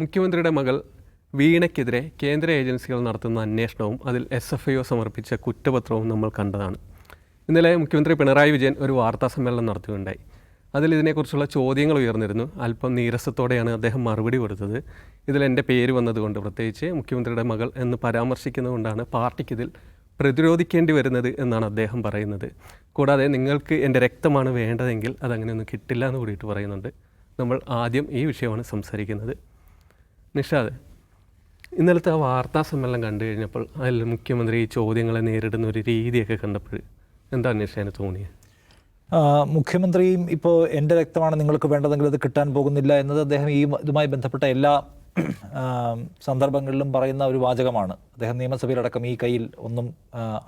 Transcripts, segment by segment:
മുഖ്യമന്ത്രിയുടെ മകൾ വീണയ്ക്കെതിരെ കേന്ദ്ര ഏജൻസികൾ നടത്തുന്ന അന്വേഷണവും അതിൽ SFIO സമർപ്പിച്ച കുറ്റപത്രവും നമ്മൾ കണ്ടതാണ്. ഇന്നലെ മുഖ്യമന്ത്രി പിണറായി വിജയൻ ഒരു വാർത്താ സമ്മേളനം നടത്തുകയുണ്ടായി. അതിൽ ഇതിനെക്കുറിച്ചുള്ള ചോദ്യങ്ങൾ ഉയർന്നിരുന്നു. അല്പം നീരസത്തോടെയാണ് അദ്ദേഹം മറുപടി കൊടുത്തത്. ഇതിൽ എൻ്റെ പേര് വന്നതുകൊണ്ട്, പ്രത്യേകിച്ച് മുഖ്യമന്ത്രിയുടെ മകൾ എന്ന് പരാമർശിക്കുന്നതുകൊണ്ടാണ് പാർട്ടിക്കിതിൽ പ്രതിരോധിക്കേണ്ടി വരുന്നത് എന്നാണ് അദ്ദേഹം പറയുന്നത്. കൂടാതെ നിങ്ങൾക്ക് എൻ്റെ രക്തമാണ് വേണ്ടതെങ്കിൽ അതങ്ങനെയൊന്നും കിട്ടില്ല എന്ന് കൂടിയിട്ട് പറയുന്നുണ്ട്. നമ്മൾ ആദ്യം ഈ വിഷയമാണ് സംസാരിക്കുന്നത്. നിഷാദ്, ഇന്നലത്തെ ആ വാർത്താ സമ്മേളനം കണ്ടു കഴിഞ്ഞപ്പോൾ അതിൽ മുഖ്യമന്ത്രി ഈ ചോദ്യങ്ങളെ നേരിടുന്ന ഒരു രീതിയൊക്കെ കണ്ടപ്പോൾ എന്താണ് നിഷാന് തോന്നിയത്? മുഖ്യമന്ത്രിയും ഇപ്പോൾ എൻ്റെ രക്തമാണ് നിങ്ങൾക്ക് വേണ്ടതെങ്കിൽ അത് കിട്ടാൻ പോകുന്നില്ല എന്നത് അദ്ദേഹം ഇതുമായി ബന്ധപ്പെട്ട എല്ലാ സന്ദർഭങ്ങളിലും പറയുന്ന ഒരു വാചകമാണ്. അദ്ദേഹം നിയമസഭയിലടക്കം ഈ കയ്യിൽ ഒന്നും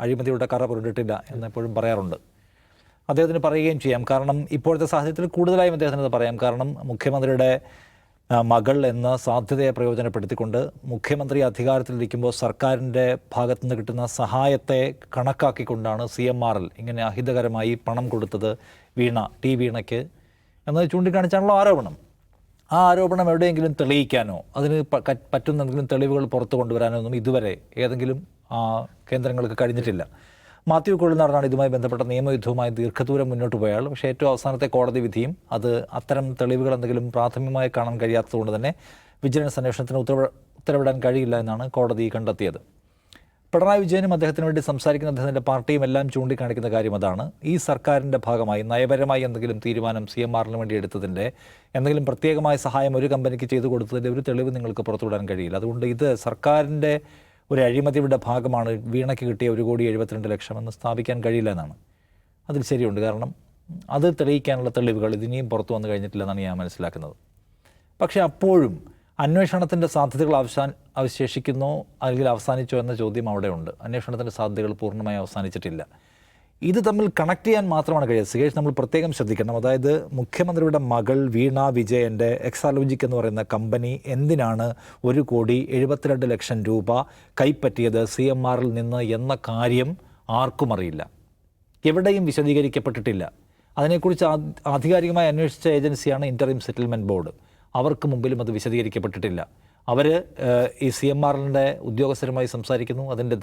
അഴിമതിയുടെ കറ പുരണ്ടിട്ടില്ല എന്നെപ്പോഴും പറയാറുണ്ട്. അദ്ദേഹത്തിന് പറയുകയും ചെയ്യാം. കാരണം ഇപ്പോഴത്തെ സാഹചര്യത്തിൽ കൂടുതലായും അദ്ദേഹത്തിന് അത് പറയാം. കാരണം മുഖ്യമന്ത്രിയുടെ മകൾ എന്ന സാധ്യതയെ പ്രയോജനപ്പെടുത്തിക്കൊണ്ട് മുഖ്യമന്ത്രി അധികാരത്തിലിരിക്കുമ്പോൾ സർക്കാരിൻ്റെ ഭാഗത്തു നിന്ന് കിട്ടുന്ന സഹായത്തെ കണക്കാക്കിക്കൊണ്ടാണ് CMRL ഇങ്ങനെ അഹിതകരമായി പണം കൊടുത്തത് വീണയ്ക്ക് എന്നത് ചൂണ്ടിക്കാണിച്ചാണല്ലോ ആരോപണം. ആ ആരോപണം എവിടെയെങ്കിലും തെളിയിക്കാനോ അതിന് പറ്റുന്ന എന്തെങ്കിലും തെളിവുകൾ പുറത്തു കൊണ്ടുവരാനോ ഒന്നും ഇതുവരെ ഏതെങ്കിലും കേന്ദ്രങ്ങൾക്ക് കഴിഞ്ഞിട്ടില്ല. മാത്യു കുഴൽനാടനാണ് ഇതുമായി ബന്ധപ്പെട്ട നിയമയുദ്ധവുമായി ദീർഘദൂരം മുന്നോട്ട് പോയാൽ. പക്ഷേ ഏറ്റവും അവസാനത്തെ കോടതി വിധിയും അത് അത്തരം തെളിവുകൾ എന്തെങ്കിലും പ്രാഥമികമായി കാണാൻ കഴിയാത്തതുകൊണ്ട് തന്നെ വിജിലൻസ് അന്വേഷണത്തിന് ഉത്തരവിടാൻ കഴിയില്ല എന്നാണ് കോടതി കണ്ടെത്തിയത്. പിണറായി വിജയനും അദ്ദേഹത്തിന് വേണ്ടി സംസാരിക്കുന്ന അദ്ദേഹത്തിൻ്റെ പാർട്ടിയും എല്ലാം ചൂണ്ടിക്കാണിക്കുന്ന കാര്യം അതാണ്. ഈ സർക്കാരിൻ്റെ ഭാഗമായി നയപരമായി എന്തെങ്കിലും തീരുമാനം CMRL വേണ്ടി എടുത്തതിൻ്റെ എന്തെങ്കിലും പ്രത്യേകമായ സഹായം ഒരു കമ്പനിക്ക് ചെയ്തു കൊടുത്തതിൻ്റെ ഒരു തെളിവ് നിങ്ങൾക്ക് പുറത്തുവിടാൻ കഴിയില്ല. അതുകൊണ്ട് ഇത് സർക്കാരിൻ്റെ ഒരു അഴിമതിയുടെ ഭാഗമാണ് വീണയ്ക്ക് കിട്ടിയ 1,72,00,000 എന്ന് സ്ഥാപിക്കാൻ കഴിയില്ല എന്നാണ്. അതിൽ ശരിയുണ്ട്. കാരണം അത് തെളിയിക്കാനുള്ള തെളിവുകൾ ഇതിനെയും പുറത്തു വന്നു കഴിഞ്ഞിട്ടില്ലെന്നാണ് ഞാൻ മനസ്സിലാക്കുന്നത്. പക്ഷേ അപ്പോഴും അന്വേഷണത്തിൻ്റെ സാധ്യതകൾ അവശേഷിക്കുന്നോ അല്ലെങ്കിൽ അവസാനിച്ചോ എന്ന ചോദ്യം അവിടെയുണ്ട്. അന്വേഷണത്തിൻ്റെ സാധ്യതകൾ പൂർണ്ണമായി അവസാനിച്ചിട്ടില്ല. ഇത് തമ്മിൽ കണക്ട് ചെയ്യാൻ മാത്രമാണ് കഴിയുന്നത്. സുകേഷ്, നമ്മൾ പ്രത്യേകം ശ്രദ്ധിക്കണം. അതായത് മുഖ്യമന്ത്രിയുടെ മകൾ വീണ വിജയൻ്റെ എക്സാലോജിക് എന്ന് പറയുന്ന കമ്പനി എന്തിനാണ് 1,72,00,000 രൂപ കൈപ്പറ്റിയത് CMRL നിന്ന് എന്ന കാര്യം ആർക്കും അറിയില്ല. എവിടെയും വിശദീകരിക്കപ്പെട്ടിട്ടില്ല. അതിനെക്കുറിച്ച് ആധികാരികമായി അന്വേഷിച്ച ഏജൻസിയാണ് ഇൻ്ററിം സെറ്റിൽമെൻറ്റ് ബോർഡ്. അവർക്ക് മുമ്പിലും അത് വിശദീകരിക്കപ്പെട്ടിട്ടില്ല. അവർ ഈ CMRLൻ്റെ ഉദ്യോഗസ്ഥരുമായി സംസാരിക്കുന്നു, അതിൻ്റെ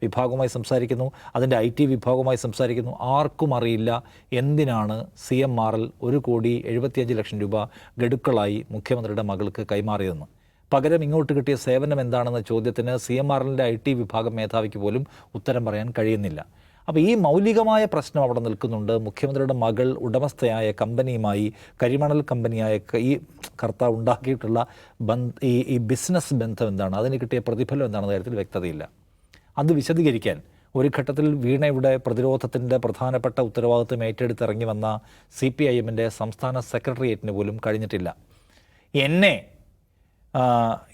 വിഭാഗവുമായി സംസാരിക്കുന്നു, അതിൻ്റെ IT വിഭാഗവുമായി സംസാരിക്കുന്നു. ആർക്കും അറിയില്ല എന്തിനാണ് CMRL 1,75,00,000 രൂപ ഗഡുക്കളായി മുഖ്യമന്ത്രിയുടെ മകൾക്ക് കൈമാറിയതെന്ന്. പകരം ഇങ്ങോട്ട് കിട്ടിയ സേവനം എന്താണെന്ന ചോദ്യത്തിന് CMRLൻ്റെ IT വിഭാഗം മേധാവിക്ക് പോലും ഉത്തരം പറയാൻ കഴിയുന്നില്ല. അപ്പോൾ ഈ മൗലികമായ പ്രശ്നം അവിടെ നിൽക്കുന്നുണ്ട്. മുഖ്യമന്ത്രിയുടെ മകൾ ഉടമസ്ഥയായ കമ്പനിയുമായി, കരിമണൽ കമ്പനിയായ ഈ കർത്താവ് ഉണ്ടാക്കിയിട്ടുള്ള ഈ ബിസിനസ് ബന്ധം എന്താണ്, അതിന് കിട്ടിയ പ്രതിഫലം എന്താണെന്ന കാര്യത്തിൽ വ്യക്തതയില്ല. അത് വിശദീകരിക്കാൻ ഒരു ഘട്ടത്തിൽ വീണയുടെ പ്രതിരോധത്തിൻ്റെ പ്രധാനപ്പെട്ട ഉത്തരവാദിത്വം ഏറ്റെടുത്തിറങ്ങി വന്ന CPIMൻ്റെ സംസ്ഥാന സെക്രട്ടേറിയറ്റിന് പോലും കഴിഞ്ഞിട്ടില്ല. എന്നെ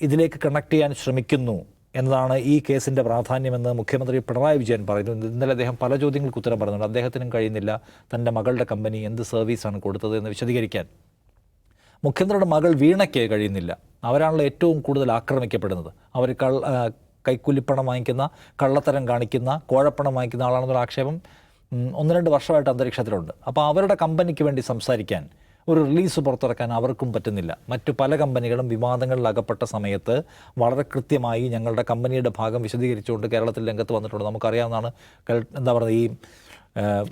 ഇതിലേക്ക് കണക്ട് ചെയ്യാൻ ശ്രമിക്കുന്നു എന്നതാണ് ഈ കേസിൻ്റെ പ്രാധാന്യമെന്ന് മുഖ്യമന്ത്രി പിണറായി വിജയൻ പറയുന്നു. ഇന്നലെ അദ്ദേഹം പല ചോദ്യങ്ങൾക്ക് ഉത്തരം പറയുന്നുണ്ട്. അദ്ദേഹത്തിനും കഴിയുന്നില്ല തൻ്റെ മകളുടെ കമ്പനി എന്ത് സർവീസാണ് കൊടുത്തത് എന്ന് വിശദീകരിക്കാൻ. മുഖ്യമന്ത്രിയുടെ മകൾ വീണയ്ക്ക് കഴിയുന്നില്ല. അവരാണല്ലോ ഏറ്റവും കൂടുതൽ ആക്രമിക്കപ്പെടുന്നത്. അവർ കൈക്കൂലിപ്പണം വാങ്ങിക്കുന്ന, കള്ളത്തരം കാണിക്കുന്ന, കോഴപ്പണം വാങ്ങിക്കുന്ന ആളാണെന്നുള്ള ആക്ഷേപം 1-2 വർഷമായിട്ട് അന്തരീക്ഷത്തിലുണ്ട്. അപ്പോൾ അവരുടെ കമ്പനിക്ക് വേണ്ടി സംസാരിക്കാൻ, ഒരു റിലീസ് പുറത്തിറക്കാൻ അവർക്കും പറ്റുന്നില്ല. മറ്റു പല കമ്പനികളും വിവാദങ്ങളിൽ അകപ്പെട്ട സമയത്ത് വളരെ കൃത്യമായി ഞങ്ങളുടെ കമ്പനിയുടെ ഭാഗം വിശദീകരിച്ചുകൊണ്ട് കേരളത്തിൽ രംഗത്ത് വന്നിട്ടുണ്ട്. നമുക്കറിയാവുന്നതാണ്. എന്താ പറയുക, ഈ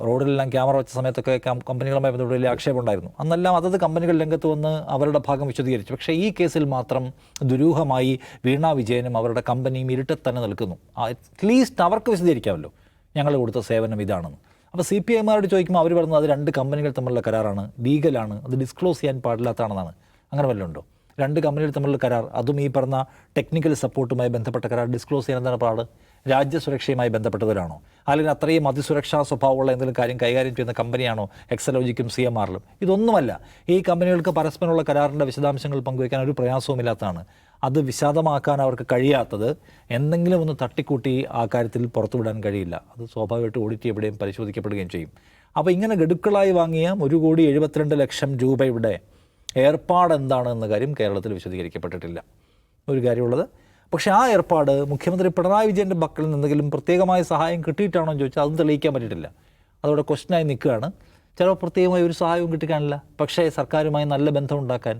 റോഡിലെല്ലാം ക്യാമറ വെച്ച സമയത്തൊക്കെ കമ്പനികളുമായി ബന്ധപ്പെട്ട് വലിയ ആക്ഷേപം ഉണ്ടായിരുന്നു. അന്നെല്ലാം അതത് കമ്പനികൾ രംഗത്ത് വന്ന് അവരുടെ ഭാഗം വിശദീകരിച്ചു. പക്ഷേ ഈ കേസിൽ മാത്രം ദുരൂഹമായി വീണ വിജയനും അവരുടെ കമ്പനിയും ഇരുട്ടിൽ തന്നെ നിൽക്കുന്നു. അറ്റ്ലീസ്റ്റ് അവർക്ക് വിശദീകരിക്കാമല്ലോ ഞങ്ങൾ കൊടുത്ത സേവനം ഇതാണെന്ന്. അപ്പോൾ CPIമാരോട് ചോദിക്കുമ്പോൾ അവർ പറയുന്നത് അത് 2 കമ്പനികൾ തമ്മിലുള്ള കരാറാണ്, ലീഗലാണ്, അത് ഡിസ്ക്ലോസ് ചെയ്യാൻ പാടില്ലാത്തതാണെന്നാണ്. അങ്ങനെ വല്ലതും ഉണ്ടോ? 2 കമ്പനികൾ തമ്മിലുള്ള കരാർ, അതും ഈ പറഞ്ഞ ടെക്നിക്കൽ സപ്പോർട്ടുമായി ബന്ധപ്പെട്ട കരാർ ഡിസ്ക്ലോസ് ചെയ്യാൻ എന്താണ് പാട്? രാജ്യസുരക്ഷയുമായി ബന്ധപ്പെട്ടവരാണോ? അല്ലെങ്കിൽ അത്രയും അതിസുരക്ഷാ സ്വഭാവമുള്ള എന്തെങ്കിലും കാര്യം കൈകാര്യം ചെയ്യുന്ന കമ്പനിയാണോ എക്സലോജിക്കും CMRLും? ഇതൊന്നുമല്ല. ഈ കമ്പനികൾക്ക് പരസ്പരമുള്ള കരാറിൻ്റെ വിശദാംശങ്ങൾ പങ്കുവയ്ക്കാൻ ഒരു പ്രയാസവുമില്ലാത്തതാണ്. അത് വിശദമാക്കാൻ അവർക്ക് കഴിയാത്തത് എന്തെങ്കിലും ഒന്ന് തട്ടിക്കൂട്ടി ആ കാര്യത്തിൽ പുറത്തുവിടാൻ കഴിയില്ല. അത് സ്വാഭാവികമായിട്ട് ഓഡിറ്റ് എവിടെയും പരിശോധിക്കപ്പെടുകയും ചെയ്യും. അപ്പോൾ ഇങ്ങനെ ഗഡുക്കളായി വാങ്ങിയ 1,72,00,000 രൂപയുടെ ഏർപ്പാട് എന്താണെന്ന കാര്യം കേരളത്തിൽ വിശദീകരിക്കപ്പെട്ടിട്ടില്ല. ഒരു കാര്യമുള്ളത്. പക്ഷേ ആ ഏർപ്പാട് മുഖ്യമന്ത്രി പിണറായി വിജയൻ്റെ പക്കൽ നിന്ന് എന്തെങ്കിലും പ്രത്യേകമായ സഹായം കിട്ടിയിട്ടാണോ എന്ന് ചോദിച്ചാൽ അതും തെളിയിക്കാൻ പറ്റിയിട്ടില്ല. അതവിടെ ക്വസ്റ്റ്യനായി നിൽക്കുകയാണ്. ചിലപ്പോൾ പ്രത്യേകമായി ഒരു സഹായവും കിട്ടിക്കാനില്ല. പക്ഷേ സർക്കാരുമായി നല്ല ബന്ധം ഉണ്ടാക്കാൻ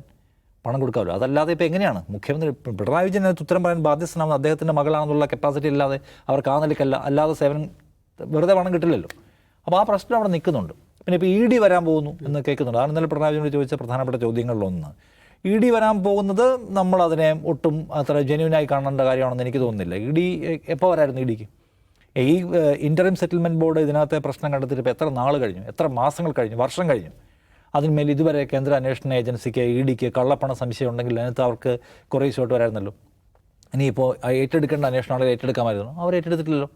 പണം കൊടുക്കാമല്ലോ. അതല്ലാതെ ഇപ്പോൾ എങ്ങനെയാണ് മുഖ്യമന്ത്രി പിണറായി വിജയൻ അതിനകത്ത് ഉത്തരം പറയാൻ ബാധ്യസ്ഥനാണെന്ന് അദ്ദേഹത്തിൻ്റെ മകളാണെന്നുള്ള കപ്പാസിറ്റി ഇല്ലാതെ അവർക്ക് ആ നിലയ്ക്കല്ല അല്ലാതെ സേവനം വെറുതെ പണം കിട്ടില്ലല്ലോ. അപ്പോൾ ആ പ്രശ്നം അവിടെ നിൽക്കുന്നുണ്ട്. പിന്നെ ഇപ്പോൾ ED വരാൻ പോകുന്നു എന്ന് കേൾക്കുന്നുണ്ട്. അതാണ് ഇന്നലെ പിണറായി വിജയനോട് ചോദിച്ച പ്രധാനപ്പെട്ട ചോദ്യങ്ങളിലൊന്ന്. ED വരാൻ പോകുന്നത് നമ്മളതിനെ ഒട്ടും അത്ര ജെന്യൂനായി കാണേണ്ട കാര്യമാണെന്ന് എനിക്ക് തോന്നുന്നില്ല. ED എപ്പോൾ വരായിരുന്നു? EDക്ക് ഈ ഇൻ്ററിം സെറ്റിൽമെൻറ്റ് ബോർഡ് ഇതിനകത്തെ പ്രശ്നം കണ്ടെത്തിയിട്ട് ഇപ്പോൾ എത്ര നാൾ കഴിഞ്ഞു, എത്ര മാസങ്ങൾ കഴിഞ്ഞു, വർഷം കഴിഞ്ഞു. അതിന്മേൽ ഇതുവരെ കേന്ദ്ര അന്വേഷണ ഏജൻസിക്ക് EDക്ക് കള്ളപ്പണ സംശയം ഉണ്ടെങ്കിൽ അതിനകത്ത് അവർക്ക് കുറേ ഷോട്ട് വരായിരുന്നല്ലോ. ഇനിയിപ്പോൾ ഏറ്റെടുക്കേണ്ട അന്വേഷണമാണെങ്കിൽ ഏറ്റെടുക്കാമായിരുന്നു, അവർ ഏറ്റെടുത്തിട്ടില്ലല്ലോ.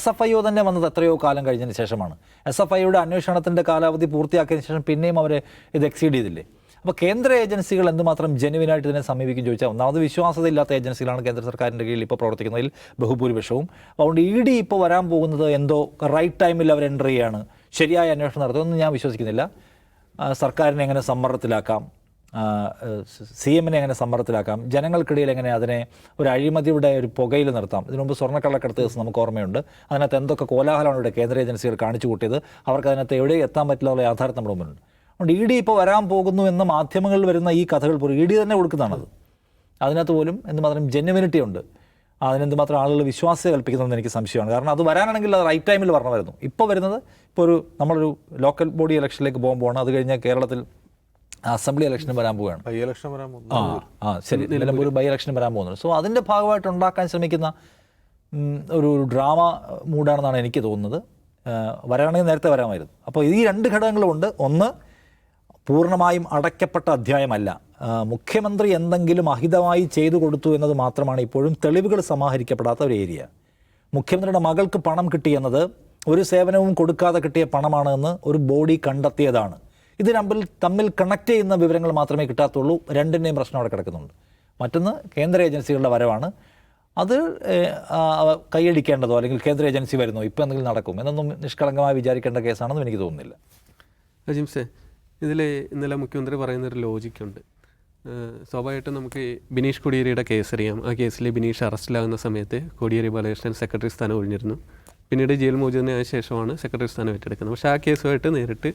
SFIO തന്നെ വന്നത് എത്രയോ കാലം കഴിഞ്ഞതിന് ശേഷമാണ്. SFIOയുടെ അന്വേഷണത്തിൻ്റെ കാലാവധി പൂർത്തിയാക്കിയതിന് ശേഷം പിന്നെയും അവർ ഇത് എക്സീഡ് ചെയ്തില്ലേ. അപ്പോൾ കേന്ദ്ര ഏജൻസികൾ എന്തുമാത്രം ജെനുവിനായിട്ട് ഇതിനെ സമീപിക്കും ചോദിച്ചാൽ, ഒന്നാമത് വിശ്വാസതയില്ലാത്ത ഏജൻസികളാണ് കേന്ദ്ര സർക്കാരിൻ്റെ കീഴിൽ ഇപ്പോൾ പ്രവർത്തിക്കുന്നതിൽ ബഹുഭൂരിപക്ഷവും. അതുകൊണ്ട് ED ഇപ്പോൾ വരാൻ പോകുന്നത് എന്തോ റൈറ്റ് ടൈമിൽ അവർ എൻ്റർ ചെയ്യുകയാണ്, ശരിയായ അന്വേഷണം നടത്തുമെന്ന് ഞാൻ വിശ്വസിക്കുന്നില്ല. സർക്കാരിനെ എങ്ങനെ സമ്മർദ്ദത്തിലാക്കാം, CM-നെ എങ്ങനെ സമ്മർദ്ദത്തിലാക്കാം, ജനങ്ങൾക്കിടയിൽ എങ്ങനെ അതിനെ ഒരു അഴിമതിയുടെ ഒരു പുകയിൽ നിർത്താം. ഇതിനു മുമ്പ് സ്വർണ്ണക്കള്ളക്കടത്ത് കേസ് നമുക്ക് ഓർമ്മയുണ്ട്. അതിനകത്ത് എന്തൊക്കെ കോലാഹലമാണ് ഇവിടെ കേന്ദ്ര ഏജൻസികൾ കാണിച്ചു കൂട്ടിയത്. അവർക്ക് അതിനകത്ത് എവിടെയും എത്താൻ പറ്റില്ല യാഥാർത്ഥ്യം നമ്മുടെ മുമ്പിലുണ്ട്. അതുകൊണ്ട് ED ഇപ്പോൾ വരാൻ പോകുന്നു എന്ന് മാധ്യമങ്ങളിൽ വരുന്ന ഈ കഥകൾ പോലും ED തന്നെ കൊടുക്കുന്നതാണത്. അതിനകത്ത് പോലും എന്തുമാത്രം ജെന്യുവിനിറ്റി ഉണ്ട്, അതിനെന്തുമാത്രം ആളുകൾ വിശ്വാസ്യത കൽപ്പിക്കുന്നതെന്ന് എനിക്ക് സംശയമാണ്. കാരണം അത് വരാനാണെങ്കിൽ അത് റൈറ്റ് ടൈമിൽ വരണമായിരുന്നു. ഇപ്പോൾ വരുന്നത് ഇപ്പോൾ നമ്മളൊരു ലോക്കൽ ബോഡി ഇലക്ഷനിലേക്ക് പോകുമ്പോഴാണ്. അത് കഴിഞ്ഞാൽ കേരളത്തിൽ അസംബ്ലി ഇലക്ഷന് വരാൻ പോവുകയാണ്. ബൈ ഇലക്ഷൻ വരാൻ പോകുന്നു. ശരി, നിലമ്പൂർ ബൈ ഇലക്ഷന് വരാൻ പോകുന്നത്. സോ അതിൻ്റെ ഭാഗമായിട്ട് ഉണ്ടാക്കാൻ ശ്രമിക്കുന്ന ഒരു ഡ്രാമ മൂഡാണെന്നാണ് എനിക്ക് തോന്നുന്നത്. വരാണെങ്കിൽ നേരത്തെ വരാമായിരുന്നു. അപ്പോൾ ഈ രണ്ട് ഘടകങ്ങളുമുണ്ട്. ഒന്ന്, പൂർണ്ണമായും അടയ്ക്കപ്പെട്ട അധ്യായമല്ല. മുഖ്യമന്ത്രി എന്തെങ്കിലും അഹിതമായി ചെയ്തു കൊടുത്തു എന്നത് മാത്രമാണ് ഇപ്പോഴും തെളിവുകൾ സമാഹരിക്കപ്പെടാത്ത ഒരു ഏരിയ. മുഖ്യമന്ത്രിയുടെ മകൾക്ക് പണം കിട്ടിയെന്നത് ഒരു സേവനവും കൊടുക്കാതെ കിട്ടിയ പണമാണ് എന്ന് ഒരു ബോഡി കണ്ടെത്തിയതാണ്. ഇത് തമ്മിൽ കണക്ട് ചെയ്യുന്ന വിവരങ്ങൾ മാത്രമേ കിട്ടാത്തുള്ളൂ. രണ്ടിൻ്റെയും പ്രശ്നം അവിടെ കിടക്കുന്നുണ്ട്. മറ്റൊന്ന് കേന്ദ്ര ഏജൻസികളുടെ വരവാണ്. അത് കൈയടിക്കേണ്ടതോ അല്ലെങ്കിൽ കേന്ദ്ര ഏജൻസി വരുന്നോ ഇപ്പോൾ എന്തെങ്കിലും നടക്കും എന്നൊന്നും നിഷ്കളങ്കമായി വിചാരിക്കേണ്ട കേസാണെന്നും എനിക്ക് തോന്നുന്നില്ല. അജിംസെ, ഇതിൽ ഇന്നലെ മുഖ്യമന്ത്രി പറയുന്നൊരു ലോജിക്കുണ്ട്. സ്വാഭാവികമായിട്ടും നമുക്ക് ബിനീഷ് കോടിയേരിയുടെ കേസ് അറിയാം. ആ കേസിൽ ബിനീഷ് അറസ്റ്റിലാകുന്ന സമയത്ത് കോടിയേരി ബാലകൃഷ്ണൻ സെക്രട്ടറി സ്ഥാനം ഒഴിഞ്ഞിരുന്നു. പിന്നീട് ജയിൽ മോചിതനായ ശേഷമാണ് സെക്രട്ടറി സ്ഥാനം ഏറ്റെടുക്കുന്നത്. പക്ഷേ ആ കേസുമായിട്ട് നേരിട്ട്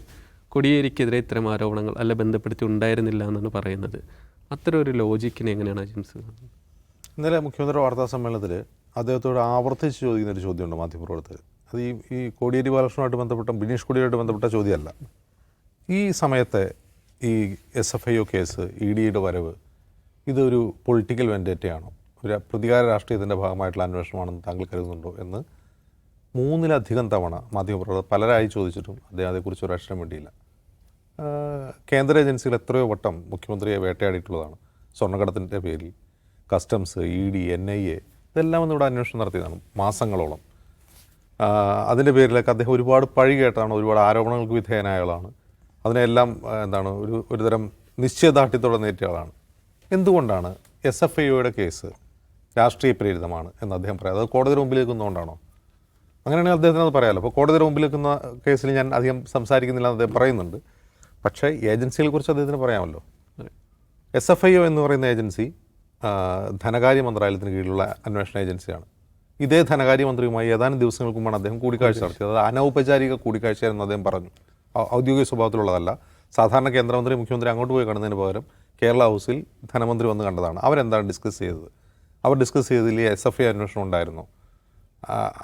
കോടിയേരിക്കെതിരെ ഇത്തരം ആരോപണങ്ങൾ അല്ല ബന്ധപ്പെടുത്തി ഉണ്ടായിരുന്നില്ല എന്നാണ് പറയുന്നത്. അത്തരം ഒരു ലോജിക്കിനെ എങ്ങനെയാണ് അജിംസ്? ഇന്നലെ മുഖ്യമന്ത്രി വാർത്താ സമ്മേളനത്തിൽ അദ്ദേഹത്തോട് ആവർത്തിച്ച് ചോദിക്കുന്ന ഒരു ചോദ്യമുണ്ട് മാധ്യമപ്രവർത്തകർ. അത് ഈ കോടിയേരി ബാലകൃഷ്ണനുമായിട്ട് ബന്ധപ്പെട്ട ബിനീഷ് കോടിയേരിയുമായിട്ട് ബന്ധപ്പെട്ട ചോദ്യമല്ല. ഈ സമയത്തെ ഈ SFIO കേസ്, EDയുടെ വരവ്, ഇതൊരു പൊളിറ്റിക്കൽ വെൻഡേറ്റയാണോ, ഒരു പ്രതികാര രാഷ്ട്രീയത്തിൻ്റെ ഭാഗമായിട്ടുള്ള അന്വേഷണമാണെന്ന് താങ്കൾ കരുതുന്നുണ്ടോ എന്ന് 3-ലധികം തവണ മാധ്യമപ്രവർത്തകർ പലരായി ചോദിച്ചിട്ടും അദ്ദേഹം അതേക്കുറിച്ച് ഒരു അക്ഷരം വേണ്ടിയില്ല. കേന്ദ്ര ഏജൻസികൾ എത്രയോ വട്ടം മുഖ്യമന്ത്രിയെ വേട്ടയാടിയിട്ടുള്ളതാണ്. സ്വർണ്ണക്കടത്തിൻ്റെ പേരിൽ കസ്റ്റംസ്, ED, NIA ഇതെല്ലാം ഒന്നും ഇവിടെ അന്വേഷണം നടത്തിയതാണ് മാസങ്ങളോളം. അതിൻ്റെ പേരിലൊക്കെ അദ്ദേഹം ഒരുപാട് പഴി കേട്ടാണ്, ഒരുപാട് ആരോപണങ്ങൾക്ക് വിധേയനായ ആളാണ്. അതിനെല്ലാം ഒരുതരം നിശ്ചയദാർഢ്യത്തോടെ നേരിട്ട ആളാണ്. എന്തുകൊണ്ടാണ് SFIOയുടെ കേസ് രാഷ്ട്രീയ പ്രേരിതമാണ് എന്ന് അദ്ദേഹം പറയാം? അത് കോടതിയുടെ മുമ്പിലേക്ക് വന്നുകൊണ്ടാണോ? അങ്ങനെയാണെങ്കിൽ അദ്ദേഹത്തിന് അത് പറയാമല്ലോ. അപ്പോൾ കോടതിയുടെ മുമ്പിൽ വെക്കുന്ന കേസിൽ ഞാൻ അധികം സംസാരിക്കുന്നില്ല എന്ന് അദ്ദേഹം പറയുന്നുണ്ട്. പക്ഷേ ഏജൻസികളെക്കുറിച്ച് അദ്ദേഹത്തിന് പറയാമല്ലോ. SFIO എന്ന് പറയുന്ന ഏജൻസി ധനകാര്യ മന്ത്രാലയത്തിന് കീഴിലുള്ള അന്വേഷണ ഏജൻസിയാണ്. ഇതേ ധനകാര്യമന്ത്രിയുമായി ഏതാനും ദിവസങ്ങൾക്ക് മുമ്പാണ് അദ്ദേഹം കൂടിക്കാഴ്ച നടത്തിയത്. അത് അനൗപചാരിക കൂടിക്കാഴ്ചയായിരുന്നു അദ്ദേഹം പറഞ്ഞു. ഔദ്യോഗിക സ്വഭാവത്തിലുള്ളതല്ല. സാധാരണ കേന്ദ്രമന്ത്രി മുഖ്യമന്ത്രി അങ്ങോട്ട് പോയി കാണുന്നതിന് പകരം കേരള ഹൗസിൽ ധനമന്ത്രി വന്ന് കണ്ടതാണ്. അവരെന്താണ് ഡിസ്കസ് ചെയ്തത്? അവർ ഡിസ്കസ് ചെയ്തതിൽ SFIO അന്വേഷണം ഉണ്ടായിരുന്നു.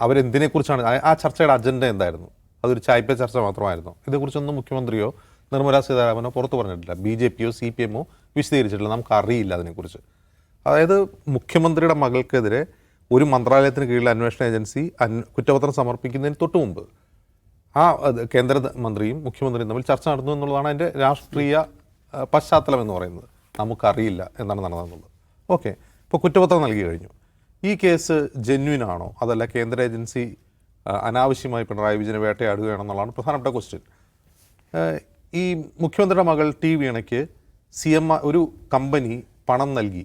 അവരെന്തിനെക്കുറിച്ചാണ്, ആ ചർച്ചയുടെ അജണ്ട എന്തായിരുന്നു? അതൊരു ചായ്പ ചർച്ച മാത്രമായിരുന്നു. ഇതേക്കുറിച്ചൊന്നും മുഖ്യമന്ത്രിയോ നിർമ്മലാ സീതാരാമനോ പുറത്തു പറഞ്ഞിട്ടില്ല. BJPയോ CPMോ വിശദീകരിച്ചിട്ടില്ല. നമുക്കറിയില്ല അതിനെക്കുറിച്ച്. അതായത് മുഖ്യമന്ത്രിയുടെ മകൾക്കെതിരെ ഒരു മന്ത്രാലയത്തിന് കീഴിലെ അന്വേഷണ ഏജൻസി കുറ്റപത്രം സമർപ്പിക്കുന്നതിന് തൊട്ട് മുമ്പ് ആ കേന്ദ്രമന്ത്രിയും മുഖ്യമന്ത്രിയും തമ്മിൽ ചർച്ച നടന്നു എന്നുള്ളതാണ് അതിൻ്റെ രാഷ്ട്രീയ പശ്ചാത്തലം എന്ന് പറയുന്നത്. നമുക്കറിയില്ല എന്താണ് നടന്നതെന്നുള്ളത്. ഓക്കെ, ഇപ്പോൾ കുറ്റപത്രം നൽകി കഴിഞ്ഞു. ഈ കേസ് ജെന്യൂൻ ആണോ, അതല്ല കേന്ദ്ര ഏജൻസി അനാവശ്യമായി പിണറായി വിജയനെ വേട്ടയാടുകയാണെന്നുള്ളതാണ് പ്രധാനപ്പെട്ട ക്വസ്റ്റ്യൻ. ഈ മുഖ്യമന്ത്രിയുടെ മകൾ T വീണയ്ക്ക് ഒരു കമ്പനി പണം നൽകി,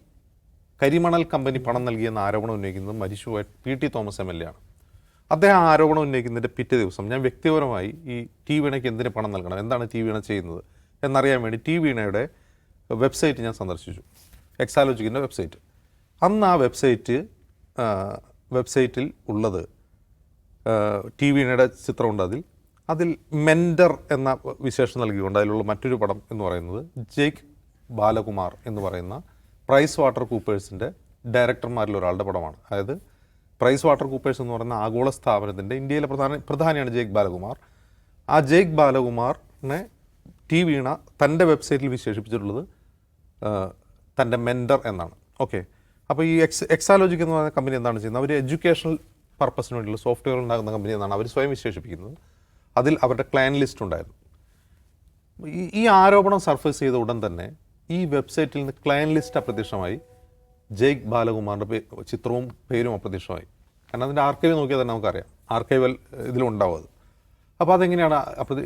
കരിമണൽ കമ്പനി പണം നൽകിയെന്ന ആരോപണം ഉന്നയിക്കുന്നത് മരിച്ചുപോയ PT തോമസ് MLA ആണ്. അദ്ദേഹം ആരോപണം ഉന്നയിക്കുന്നതിൻ്റെ പിറ്റേ ദിവസം ഞാൻ വ്യക്തിപരമായി ഈ T വീണയ്ക്ക് എന്തിന് പണം നൽകണം, എന്താണ് T വീണ ചെയ്യുന്നത് എന്നറിയാൻ വേണ്ടി T വീണയുടെ വെബ്സൈറ്റ് ഞാൻ സന്ദർശിച്ചു, എക്സാലോജിക്കിൻ്റെ വെബ്സൈറ്റ്. അന്ന് ആ വെബ്സൈറ്റിൽ ഉള്ളത് T വീണയുടെ ചിത്രമുണ്ട്. അതിൽ മെൻഡർ എന്ന വിശേഷം നൽകിക്കൊണ്ട് അതിലുള്ള മറ്റൊരു പടം എന്ന് പറയുന്നത് ജെയ്ക്ക് ബാലകുമാർ എന്ന് പറയുന്ന പ്രൈസ് വാട്ടർ കൂപ്പേഴ്സിൻ്റെ ഡയറക്ടർമാരിൽ ഒരാളുടെ പടമാണ്. അതായത് പ്രൈസ് വാട്ടർ കൂപ്പേഴ്സ് എന്ന് പറയുന്ന ആഗോള സ്ഥാപനത്തിൻ്റെ ഇന്ത്യയിലെ പ്രധാനിയാണ് ജയ്ക്ക് ബാലകുമാർ. ആ ജയ്ക്ക് ബാലകുമാറിനെ ടി വീണ തൻ്റെ വെബ്സൈറ്റിൽ വിശേഷിപ്പിച്ചിട്ടുള്ളത് തൻ്റെ മെൻറ്റർ എന്നാണ്. ഓക്കെ, അപ്പോൾ ഈ എക്സാലോജിക് എന്ന് പറയുന്ന കമ്പനി എന്താണ് ചെയ്യുന്നത്? അവർ എഡ്യൂക്കേഷണൽ പർപ്പസിന് വേണ്ടിയുള്ള സോഫ്റ്റ്വെയർ ഉണ്ടാകുന്ന കമ്പനി എന്നാണ് അവർ സ്വയം വിശേഷിപ്പിക്കുന്നത്. അതിൽ അവരുടെ ക്ലയൻറ്റ് ലിസ്റ്റ് ഉണ്ടായിരുന്നു. ഈ ആരോപണം സർഫേസ് ചെയ്ത ഉടൻ തന്നെ ഈ വെബ്സൈറ്റിൽ നിന്ന് ക്ലയൻറ്റ് ലിസ്റ്റ് അപ്രത്യക്ഷമായി. ജയ്ക്ക് ബാലകുമാറിൻ്റെ ചിത്രവും പേരും അപ്രത്യക്ഷമായി. കാരണം അതിൻ്റെ ആർക്കൈവ് നോക്കിയാൽ തന്നെ നമുക്കറിയാം, ആർക്കൈവൽ ഇതിലുണ്ടാവും അത്. അപ്പോൾ അതെങ്ങനെയാണ്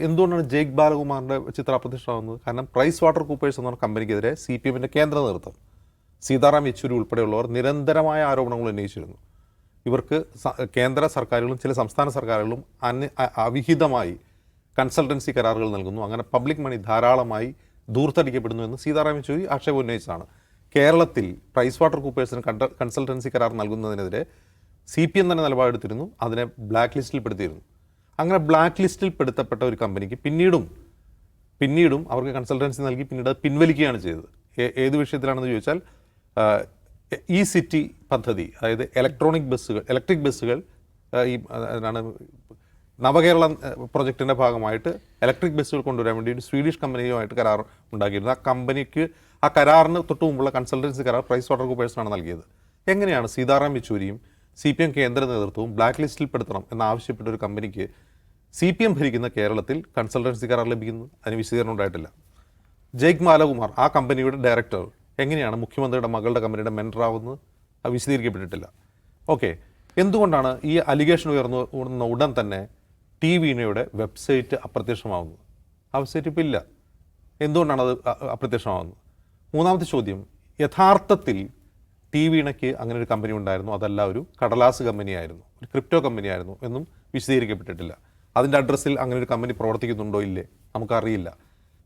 എന്തുകൊണ്ടാണ് ജയ്ക്ക് ബാലകുമാറിൻ്റെ ചിത്രം അപ്രത്യക്ഷമാകുന്നത്? കാരണം പ്രൈസ് വാട്ടർ കൂപ്പേഴ്സ് എന്ന് പറഞ്ഞ കമ്പനിക്കെതിരെ CPM-ൻ്റെ കേന്ദ്ര നേതൃത്വം സീതാറാം യെച്ചൂരി ഉൾപ്പെടെയുള്ളവർ നിരന്തരമായ ആരോപണങ്ങൾ ഉന്നയിച്ചിരുന്നു. ഇവർക്ക് കേന്ദ്ര സർക്കാരുകളും ചില സംസ്ഥാന സർക്കാരുകളും അവിഹിതമായി കൺസൾട്ടൻസി കരാറുകൾ നൽകുന്നു, അങ്ങനെ പബ്ലിക് മണി ധാരാളമായി ധൂർത്തടിക്കപ്പെടുന്നു എന്ന് സീതാറാം യെച്ചൂരി ആക്ഷേപം ഉന്നയിച്ചതാണ്. കേരളത്തിൽ പ്രൈസ് വാട്ടർ കൂപ്പേഴ്സിന് കൺസൾട്ടൻസി കരാർ നൽകുന്നതിനെതിരെ CPM തന്നെ നിലപാടെടുത്തിരുന്നു, അതിനെ ബ്ലാക്ക് ലിസ്റ്റിൽ പെടുത്തിയിരുന്നു. അങ്ങനെ ബ്ലാക്ക് ലിസ്റ്റിൽ പെടുത്തപ്പെട്ട ഒരു കമ്പനിക്ക് പിന്നീടും അവർക്ക് കൺസൾട്ടൻസി നൽകി പിന്നീട് അത് പിൻവലിക്കുകയാണ് ചെയ്തത്. ഏത് വിഷയത്തിലാണെന്ന് ചോദിച്ചാൽ E-City പദ്ധതി, അതായത് ഇലക്ട്രിക് ബസ്സുകൾ ഈ എന്താണ് നവകേരള പ്രൊജക്റ്റിൻ്റെ ഭാഗമായിട്ട് ഇലക്ട്രിക് ബസ്സുകൾ കൊണ്ടുവരാൻ വേണ്ടി ഒരു സ്വീഡിഷ് കമ്പനിയുമായിട്ട് കരാർ ഉണ്ടാക്കിയിരുന്നു. ആ കരാറിന് തൊട്ട് മുമ്പുള്ള കൺസൾട്ടൻസി കരാർ പ്രൈസ് വാട്ടർ കൂപ്പേഴ്സിനാണ് നൽകിയത്. എങ്ങനെയാണ് സീതാറാം യെച്ചൂരിയും CPM കേന്ദ്ര നേതൃത്വവും ബ്ലാക്ക് ലിസ്റ്റിൽ പെടുത്തണം എന്നാവശ്യപ്പെട്ട ഒരു കമ്പനിക്ക് CPM ഭരിക്കുന്ന കേരളത്തിൽ കൺസൾട്ടൻസി കരാർ ലഭിക്കുന്നത്? അതിന് വിശദീകരണം ഉണ്ടായിട്ടില്ല. ജയ്ക്ക് ബാലകുമാർ ആ കമ്പനിയുടെ ഡയറക്ടർ എങ്ങനെയാണ് മുഖ്യമന്ത്രിയുടെ മകളുടെ കമ്പനിയുടെ മെൻറ്ററാവുന്നത്? അത് വിശദീകരിക്കപ്പെട്ടിട്ടില്ല. ഓക്കെ, എന്തുകൊണ്ടാണ് ഈ അലിഗേഷൻ ഉയർന്ന ഉടൻ തന്നെ ടി വീണയുടെ വെബ്സൈറ്റ് അപ്രത്യക്ഷമാവുന്നത്? ആ വെബ്സൈറ്റ് ഇപ്പോൾ ഇല്ല. എന്തുകൊണ്ടാണ് അത് അപ്രത്യക്ഷമാവുന്നത്? മൂന്നാമത്തെ ചോദ്യം, യഥാർത്ഥത്തിൽ ടി വീണയ്ക്ക് അങ്ങനെ ഒരു കമ്പനി ഉണ്ടായിരുന്നു, അതല്ല ഒരു കടലാസ് കമ്പനിയായിരുന്നു, ഒരു ക്രിപ്റ്റോ കമ്പനിയായിരുന്നു എന്നും വിശദീകരിക്കപ്പെട്ടിട്ടില്ല. അതിൻ്റെ അഡ്രസ്സിൽ അങ്ങനെ ഒരു കമ്പനി പ്രവർത്തിക്കുന്നുണ്ടോ ഇല്ലേ നമുക്കറിയില്ല.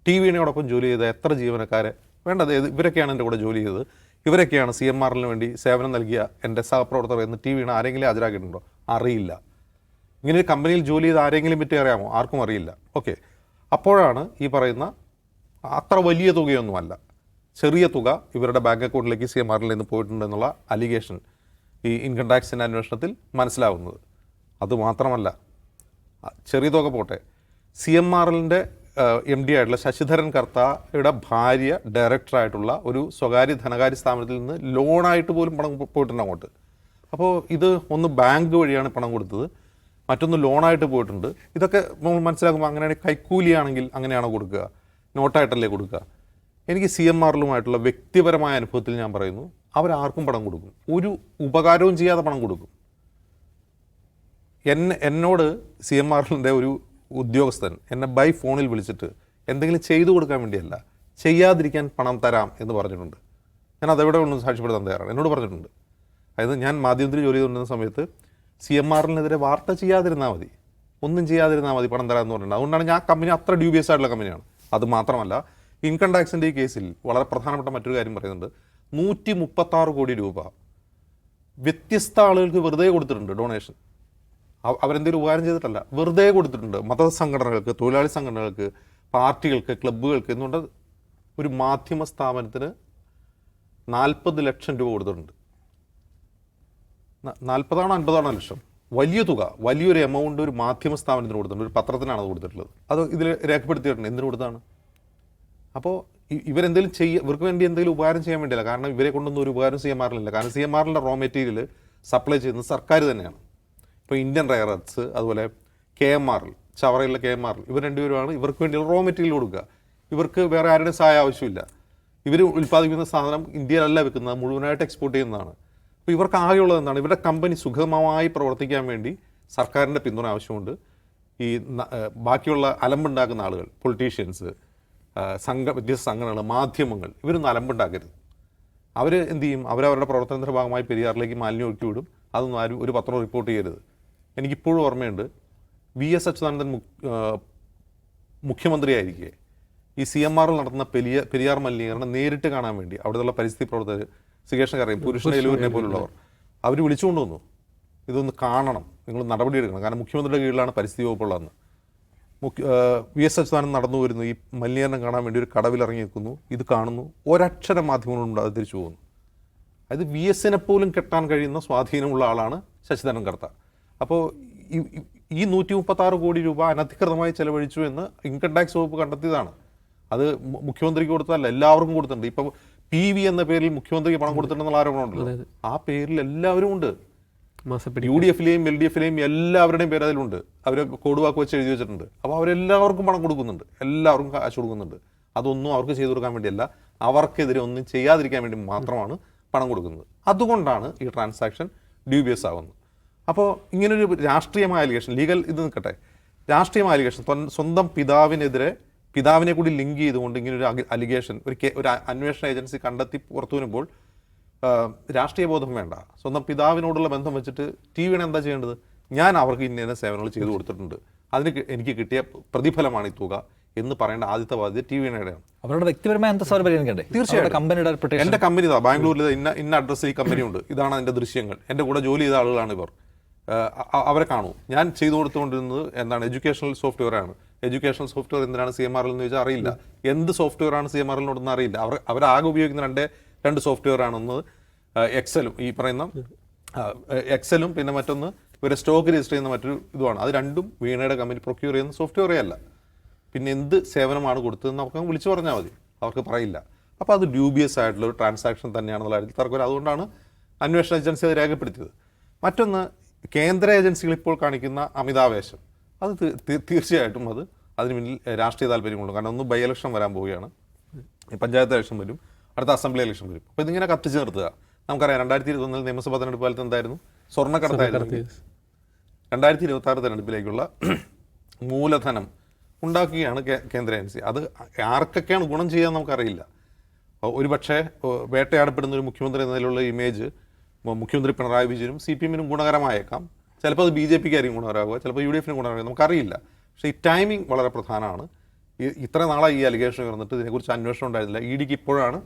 ടി വീണയോടൊപ്പം ജോലി ചെയ്ത എത്ര ജീവനക്കാരെ വേണ്ടത് ഇവരൊക്കെയാണ് എൻ്റെ കൂടെ ജോലി ചെയ്തത്, ഇവരൊക്കെയാണ് CMRL വേണ്ടി സേവനം നൽകിയ എൻ്റെ സഹപ്രവർത്തകർ എന്ന് ടി വീണ ആരെങ്കിലും ഹാജരാക്കിയിട്ടുണ്ടോ? അറിയില്ല. ഇങ്ങനെ ഒരു കമ്പനിയിൽ ജോലി ചെയ്ത് ആരെങ്കിലും പറ്റി അറിയാമോ? ആർക്കും അറിയില്ല. ഓക്കെ, അപ്പോഴാണ് ഈ പറയുന്ന അത്ര വലിയ തുകയൊന്നുമല്ല, ചെറിയ തുക ഇവരുടെ ബാങ്ക് അക്കൗണ്ടിലേക്ക് CMRL നിന്ന് പോയിട്ടുണ്ടെന്നുള്ള അലിഗേഷൻ ഈ ഇൻകം ടാക്സിൻ്റെ അന്വേഷണത്തിൽ മനസ്സിലാവുന്നത്. അതുമാത്രമല്ല, ചെറിയ തുക പോട്ടെ, CMRLൻ്റെ MD ആയിട്ടുള്ള ശശിധരൻ കർത്തയുടെ ഭാര്യ ഡയറക്ടറായിട്ടുള്ള ഒരു സ്വകാര്യ ധനകാര്യ സ്ഥാപനത്തിൽ നിന്ന് ലോണായിട്ട് പോലും പണം പോയിട്ടുണ്ട് അങ്ങോട്ട്. അപ്പോൾ ഇത് ഒന്ന് ബാങ്ക് വഴിയാണ് പണം കൊടുത്തത്, മറ്റൊന്ന് ലോണായിട്ട് പോയിട്ടുണ്ട്. ഇതൊക്കെ നമ്മൾ മനസ്സിലാക്കുമ്പോൾ അങ്ങനെയാണെങ്കിൽ കൈക്കൂലിയാണെങ്കിൽ അങ്ങനെയാണോ കൊടുക്കുക? നോട്ടായിട്ടല്ലേ കൊടുക്കുക? എനിക്ക് CMRLുമായിട്ടുള്ള വ്യക്തിപരമായ അനുഭവത്തിൽ ഞാൻ പറയുന്നു, അവരാർക്കും പണം കൊടുക്കും, ഒരു ഉപകാരവും ചെയ്യാതെ പണം കൊടുക്കും. എന്നോട് CMRLൻ്റെ ഒരു ഉദ്യോഗസ്ഥൻ എന്നെ ബൈ ഫോണിൽ വിളിച്ചിട്ട് എന്തെങ്കിലും ചെയ്തു കൊടുക്കാൻ വേണ്ടിയല്ല, ചെയ്യാതിരിക്കാൻ പണം തരാം എന്ന് പറഞ്ഞിട്ടുണ്ട്. ഞാൻ അതെവിടെ ഒന്നും സാക്ഷ്യപ്പെടുത്താൻ തയ്യാറാണ്. എന്നോട് പറഞ്ഞിട്ടുണ്ട്. അതായത് ഞാൻ മാധ്യമത്തിൽ ജോലി ചെയ്തുകൊണ്ടിരുന്ന സമയത്ത് CMRLനെതിരെ വാർത്ത ചെയ്യാതിരുന്നാൽ മതി, ഒന്നും ചെയ്യാതിരുന്നാൽ മതി, പണം തരാമെന്ന് പറഞ്ഞിട്ടുണ്ട്. അതുകൊണ്ടാണ് ഞാൻ കമ്പനി അത്ര ഡ്യൂബിയസ് ആയിട്ടുള്ള കമ്പനിയാണ്. അത് മാത്രമല്ല, ഇൻകം ടാക്സിൻ്റെ ഈ കേസിൽ വളരെ പ്രധാനപ്പെട്ട മറ്റൊരു കാര്യം പറയുന്നുണ്ട്. 136 കോടി രൂപ വ്യത്യസ്ത ആളുകൾക്ക് വെറുതെ കൊടുത്തിട്ടുണ്ട് ഡൊണേഷൻ. അവരെന്തെങ്കിലും ഉപകാരം ചെയ്തിട്ടല്ല, വെറുതെ കൊടുത്തിട്ടുണ്ട്. മതസംഘടനകൾക്ക്, തൊഴിലാളി സംഘടനകൾക്ക്, പാർട്ടികൾക്ക്, ക്ലബ്ബുകൾക്ക് എന്നുകൊണ്ട് ഒരു മാധ്യമ സ്ഥാപനത്തിന് 40 ലക്ഷം രൂപ കൊടുത്തിട്ടുണ്ട്. 40 50 ലക്ഷം, വലിയ തുക, വലിയൊരു എമൗണ്ട് ഒരു മാധ്യമ സ്ഥാപനത്തിന് കൊടുത്തിട്ടുണ്ട്. ഒരു പത്രത്തിനാണ് അത് കൊടുത്തിട്ടുള്ളത്. അത് ഇതിൽ രേഖപ്പെടുത്തിയിട്ടുണ്ട് എന്തിനു കൊടുത്താണ്. അപ്പോൾ ഇവർക്ക് വേണ്ടി എന്തെങ്കിലും ഉപകാരം ചെയ്യാൻ വേണ്ടിയല്ല. കാരണം ഇവരെ കൊണ്ടൊന്നും ഒരു ഉപകാരം CMRL കാരണം CMRLൻ്റെ റോ മെറ്റീരിയൽ സപ്ലൈ ചെയ്യുന്നത് സർക്കാർ തന്നെയാണ്. ഇപ്പോൾ ഇന്ത്യൻ റെയർ എർത്ത്, അതുപോലെ KMRL, ചവറയിലെ KMRL, ഇവർ രണ്ടുപേരുമാണ് ഇവർക്ക് വേണ്ടിയുള്ള റോ മെറ്റീരിയൽ കൊടുക്കുക. ഇവർക്ക് വേറെ ആരുടെയും സഹായം ആവശ്യമില്ല. ഇവർ ഉൽപ്പാദിപ്പിക്കുന്ന സാധനം ഇന്ത്യയിലല്ല വെക്കുന്നത്, മുഴുവനായിട്ട് എക്സ്പോർട്ട് ചെയ്യുന്നതാണ്. അപ്പോൾ ഇവർക്ക് ആകെയുള്ളത് എന്താണ്? ഇവരുടെ കമ്പനി സുഗമമായി പ്രവർത്തിക്കാൻ വേണ്ടി സർക്കാരിൻ്റെ പിന്തുണ ആവശ്യമുണ്ട്. ഈ ബാക്കിയുള്ള അലമ്പുണ്ടാക്കുന്ന ആളുകൾ, പൊളിറ്റീഷ്യൻസ്, വ്യത്യസ്ത സംഘടനകൾ, മാധ്യമങ്ങൾ, ഇവരൊന്നും അലമ്പുണ്ടാക്കരുത്. അവർ എന്ത് ചെയ്യും? അവരവരുടെ പ്രവർത്തനത്തിൻ്റെ ഭാഗമായി പെരിയാറിലേക്ക് മാലിന്യം ഒഴുക്കി വിടും. അതൊന്നും ആരും ഒരു പത്രം റിപ്പോർട്ട് ചെയ്യരുത്. എനിക്കിപ്പോഴും ഓർമ്മയുണ്ട്, VS അച്യുതാനന്ദൻ മുഖ്യമന്ത്രിയായിരിക്കെ ഈ CMRL നടത്തുന്ന പെരിയാർ മലിനീകരണം നേരിട്ട് കാണാൻ വേണ്ടി അവിടെയുള്ള പരിസ്ഥിതി പ്രവർത്തകർ, സുകേഷിനറിയാം, പുരുഷ എലൂരിനെ പോലുള്ളവർ, അവർ വിളിച്ചുകൊണ്ടുവന്നു, ഇതൊന്ന് കാണണം, നിങ്ങൾ നടപടിയെടുക്കണം. കാരണം മുഖ്യമന്ത്രിയുടെ കീഴിലാണ് പരിസ്ഥിതി വകുപ്പുള്ളതെന്ന്. വി എസ് അച്യുതാനന്ദൻ നടന്നു വരുന്നു, ഈ മലിനീകരണം കാണാൻ വേണ്ടി ഒരു കടവിലിറങ്ങി നിൽക്കുന്നു, ഇത് കാണുന്നു, ഒരക്ഷരം മാധ്യമങ്ങളുണ്ട്, അത് തിരിച്ചു പോകുന്നു. അത് വി എസിനെ പോലും കെട്ടാൻ കഴിയുന്ന സ്വാധീനമുള്ള ആളാണ് ശശിധരൻ കർത്ത. അപ്പോൾ ഈ 136 കോടി രൂപ അനധികൃതമായി ചെലവഴിച്ചു എന്ന് ഇൻകം ടാക്സ് വകുപ്പ് കണ്ടെത്തിയതാണ്. അത് മുഖ്യമന്ത്രിക്ക് കൊടുത്തതല്ല, എല്ലാവർക്കും കൊടുത്തിട്ടുണ്ട്. ഇപ്പം PV എന്ന പേരിൽ മുഖ്യമന്ത്രിക്ക് പണം കൊടുത്തിട്ടുണ്ടെന്നുള്ള ആരോപണമുണ്ടല്ലോ, ആ പേരിൽ എല്ലാവരും ഉണ്ട്. UDF-ലെയും LDF-ലെയും എല്ലാവരുടെയും പേര് അതിലുണ്ട്. അവർ കോടുവാക്ക് വെച്ച് എഴുതി വെച്ചിട്ടുണ്ട്. അപ്പോൾ അവരെല്ലാവർക്കും പണം കൊടുക്കുന്നുണ്ട്, എല്ലാവർക്കും കാശ് കൊടുക്കുന്നുണ്ട്. അതൊന്നും അവർക്ക് ചെയ്തു കൊടുക്കാൻ വേണ്ടിയല്ല, അവർക്കെതിരെ ഒന്നും ചെയ്യാതിരിക്കാൻ വേണ്ടി മാത്രമാണ് പണം കൊടുക്കുന്നത്. അതുകൊണ്ടാണ് ഈ ട്രാൻസാക്ഷൻ ഡ്യൂബിയസ് ആവുന്നത്. അപ്പോൾ ഇങ്ങനൊരു രാഷ്ട്രീയമായ അലിഗേഷൻ, ലീഗൽ ഇത് നിൽക്കട്ടെ, രാഷ്ട്രീയമായ അലിഗേഷൻ, സ്വന്തം പിതാവിനെ കൂടി ലിങ്ക് ചെയ്തുകൊണ്ട് ഇങ്ങനൊരു അലിഗേഷൻ ഒരു അന്വേഷണ ഏജൻസി കണ്ടെത്തി പുറത്തു വരുമ്പോൾ രാഷ്ട്രീയ ബോധം വേണ്ട. സ്വന്തം പിതാവിനോടുള്ള ബന്ധം വെച്ചിട്ട് TVN എന്താ ചെയ്യേണ്ടത്? ഞാൻ അവർക്ക് ഇന്ന സേവനങ്ങൾ ചെയ്തു കൊടുത്തിട്ടുണ്ട്, അതിന് എനിക്ക് കിട്ടിയ പ്രതിഫലമാണ് ഈ തുക എന്ന് പറയേണ്ട ആദ്യത്തെ ബാധ്യത TVNയുടെയാണ്. അവരുടെ വ്യക്തിപരമായ അന്തസ്സവർ പരിഗണിക്കണ്ടേ? തീർച്ചയായിട്ടും. കമ്പനിയുടെ എൻ്റെ കമ്പനി ബാംഗ്ലൂരിൽ ഇന്ന അഡ്രസ്സിൽ ഈ കമ്പനി ഉണ്ട്, ഇതാണ് അതിൻ്റെ ദൃശ്യങ്ങൾ, എൻ്റെ കൂടെ ജോലി ചെയ്ത ആളുകളാണ് ഇവർ, അവരെ കാണൂ. ഞാൻ ചെയ്തു കൊടുത്തുകൊണ്ടിരുന്നത് എന്താണ്? എഡ്യൂക്കേഷണൽ സോഫ്റ്റ്വെയർ ആണ്. എഡ്യൂക്കേഷണൽ സോഫ്റ്റ്വെയർ എന്തിനാണ് CMRL എന്ന് ചോദിച്ചാൽ അറിയില്ല. എന്ത് സോഫ്റ്റ്വെയർ ആണ് CMRLനോടൊന്നും അറിയില്ല. അവരാകെ ഉപയോഗിക്കുന്ന രണ്ട് സോഫ്റ്റ്വെയർ ആണ്. ഒന്ന് എക്സലും, ഈ പറയുന്ന എക്സലും, പിന്നെ മറ്റൊന്ന് ഇവരെ സ്റ്റോക്ക് രജിസ്റ്റർ ചെയ്യുന്ന മറ്റൊരു ഇതുമാണ്. അത് രണ്ടും വീണയുടെ കമ്പനി പ്രൊക്യൂർ ചെയ്യുന്ന സോഫ്റ്റ്വെയറേ അല്ല. പിന്നെ എന്ത് സേവനമാണ് കൊടുത്തതെന്ന് നമുക്ക് വിളിച്ചു പറഞ്ഞാൽ മതി, അവർക്ക് പറയില്ല. അപ്പോൾ അത് ഡ്യൂബിയസ് ആയിട്ടുള്ള ഒരു ട്രാൻസാക്ഷൻ തന്നെയാണെന്നുള്ള കാര്യത്തിൽ തർക്കം. അതുകൊണ്ടാണ് അന്വേഷണ ഏജൻസി അത് രേഖപ്പെടുത്തിയത്. മറ്റൊന്ന്, കേന്ദ്ര ഏജൻസികൾ ഇപ്പോൾ കാണിക്കുന്ന അമിതാവേശം, അത് തീർച്ചയായിട്ടും അതിന് മുന്നിൽ രാഷ്ട്രീയ താല്പര്യങ്ങളുണ്ട്. കാരണം ഒന്ന് ബൈ ഇലക്ഷൻ വരാൻ പോവുകയാണ്, പഞ്ചായത്ത് ഇലക്ഷൻ വരും, അടുത്ത അസംബ്ലി ഇലക്ഷൻ വരും. അപ്പോൾ ഇതിങ്ങനെ കത്തിച്ച് നിർത്തുക. നമുക്കറിയാം 2021 നിയമസഭാ തെരഞ്ഞെടുപ്പ് കാലത്ത് എന്തായിരുന്നു? സ്വർണ്ണക്കടത്തായിരുന്നു. 2026 തെരഞ്ഞെടുപ്പിലേക്കുള്ള മൂലധനം ഉണ്ടാക്കുകയാണ് കേന്ദ്ര ഏജൻസി. അത് ആർക്കൊക്കെയാണ് ഗുണം ചെയ്യാൻ നമുക്കറിയില്ല. ഒരുപക്ഷെ വേട്ടയാടപ്പെടുന്ന ഒരു മുഖ്യമന്ത്രി എന്ന നിലയിലുള്ള ഇമേജ് മുഖ്യമന്ത്രി പിണറായി വിജയനും CPM-നും ഗുണകരമായേക്കാം. ചിലപ്പോൾ അത് BJP-ക്കായിരിക്കും ഗുണകരമാകുക, ചിലപ്പോൾ UDF-നും ഗുണകരമാകുക, നമുക്കറിയില്ല. പക്ഷേ ഈ ടൈമിംഗ് വളരെ പ്രധാനമാണ്. ഇത്ര നാളായി ഈ അലിഗേഷൻ ഉയർന്നിട്ട് ഇതിനെക്കുറിച്ച് അന്വേഷണം ഉണ്ടായിരുന്നില്ല. EDക്ക് ഇപ്പോഴാണ്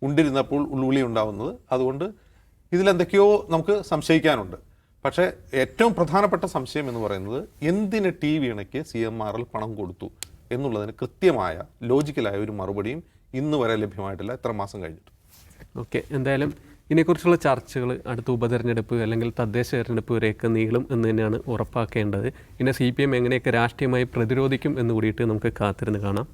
ഉണ്ടിരുന്നപ്പോൾ ഉള്ളുവിളി ഉണ്ടാവുന്നത്. അതുകൊണ്ട് ഇതിലെന്തൊക്കെയോ നമുക്ക് സംശയിക്കാനുണ്ട്. പക്ഷേ ഏറ്റവും പ്രധാനപ്പെട്ട സംശയം എന്ന് പറയുന്നത് എന്തിന് TVNയ്ക്ക് CMRL പണം കൊടുത്തു എന്നുള്ളതിന് കൃത്യമായ ലോജിക്കലായ ഒരു മറുപടിയും ഇന്ന് വരെ ലഭ്യമായിട്ടില്ല, എത്ര മാസം കഴിഞ്ഞിട്ട്. ഓക്കെ, എന്തായാലും ഇതിനെക്കുറിച്ചുള്ള ചർച്ചകൾ അടുത്ത ഉപതെരഞ്ഞെടുപ്പ് അല്ലെങ്കിൽ തദ്ദേശ തെരഞ്ഞെടുപ്പ് വരെയൊക്കെ നീളും എന്ന് തന്നെയാണ് ഉറപ്പാക്കേണ്ടത്. പിന്നെ CPM എങ്ങനെയൊക്കെ രാഷ്ട്രീയമായി പ്രതിരോധിക്കും എന്ന് കൂടിയിട്ട് നമുക്ക് കാത്തിരുന്ന് കാണാം.